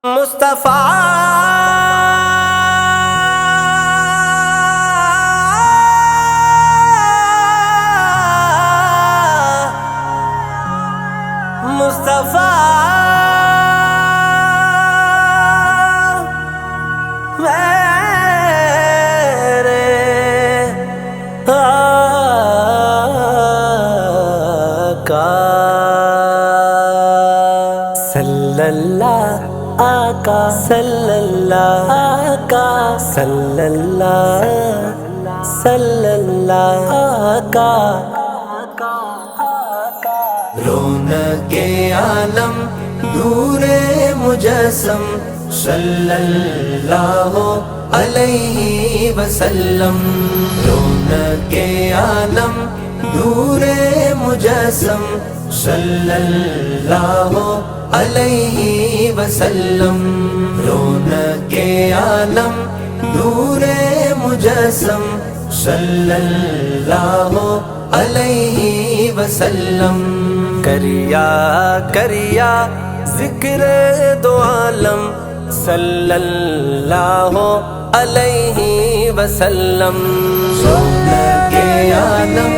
مصطفیٰ مصطفیٰ میرے آقا صلی اللہ آقا صلی اللہ آقا صلی اللہ صلی اللہ آقا رونق عالم نور مجسم صلی اللہ علیہ وسلم رونق عالم نور مجسم صلی اللہ علیہ وسلم رونق عالم نور مجسم صلی اللہ علیہ وسلم کریا کریا ذکر دو عالم صلی اللہ علیہ وسلم رونق عالم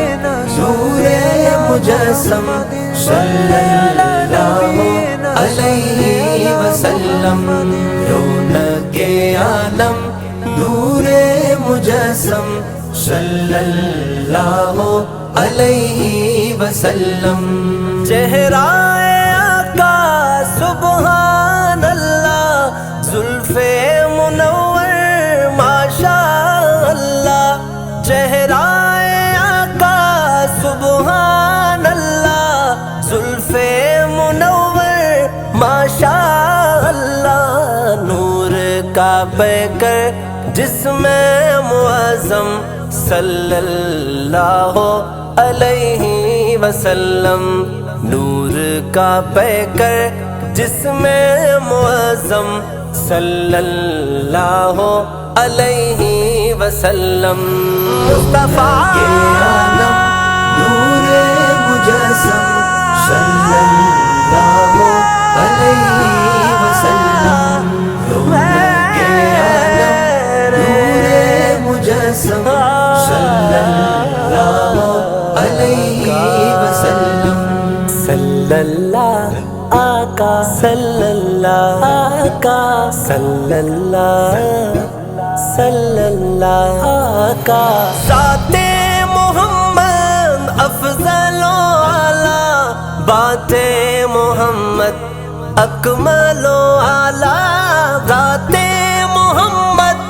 نور مجسم صلی اللہ علیہ وسلم رونق عالم نور مجسم صلی اللہ علیہ وسلم چہرہ آقا سبحان اللہ زلف منور ماشاء اللہ چہرہ آقا سبحان اللہ زلف منور ماشاء اللہ نور کا پیکر جسم معظم صلی اللہ علیہ وسلم نور کا پیکر جسم معظم صلی اللہ علیہ وسلم مصطفیٰ نور مجسم صلی اللہ علیہ وسلم رونق عالم نور مجسم صلی اللہ علیہ وسلم صلی اللہ آقا صلی اللہ آقا صلی اللہ صلی اللہ آقا ذات محمد افضل و اعلی بات محمد اکمل و اعلی ذات محمد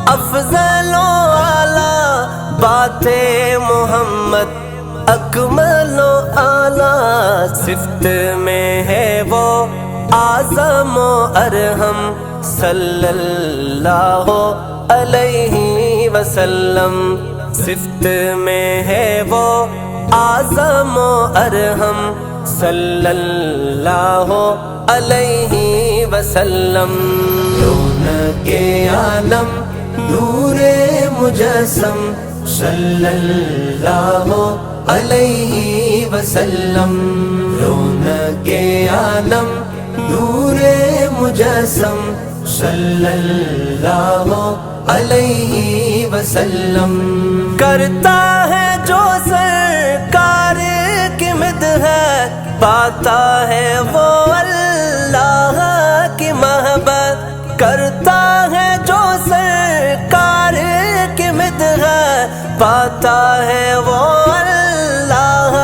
افضل و اعلی بات محمد اکمل و اعلی صفت میں ہے وہ اعظم و ارحم صلی اللہ علیہ وسلم صفت میں ہے وہ اعظم و ارحم صلی اللہ علیہ وسلم رونق عالم نور مجسم صلی اللہ علیہ وسلم رونق عالم نور مجسم صلی اللہ علیہ وسلم کرتا ہے جو سرکار کی مدحت پاتا ہے وہ اللہ کی محبت کرتا ہے جو سرکار کی مدحت پاتا ہے وہ اللہ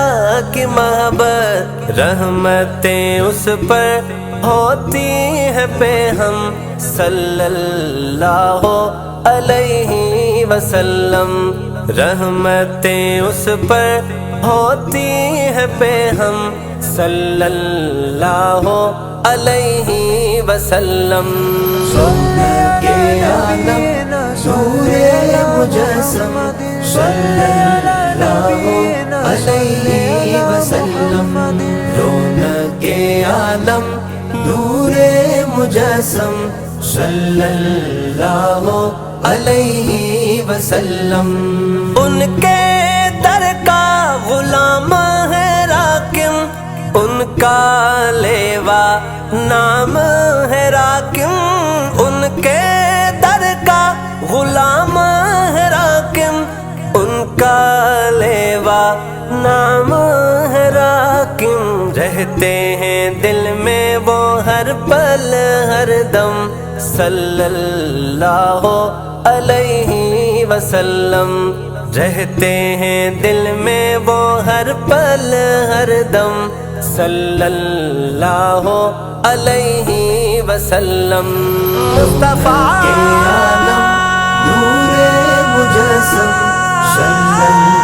کی محبت رحمتیں اس پر ہوتی ہے پہ ہم صلی اللہ علیہ وسلم رحمتیں اس پر ہوتی ہے پہ ہم صلی اللہ علیہ وسلم رونق عالم نور مجسم صلی اللہ علیہ وسلم رونق عالم نور مجسم صلی اللہ علیہ وسلم ان کے در کا غلام ہے راکم ان کا لیوا نام ہے راکم رہتے ہیں دل میں وہ ہر پل ہر دم صلی اللہ علیہ وسلم، رہتے ہیں دل میں وہ ہر پل ہر دم صلی اللہ علیہ وسلم۔ مصطفیٰ کے عالم نور مجسم صلی اللہ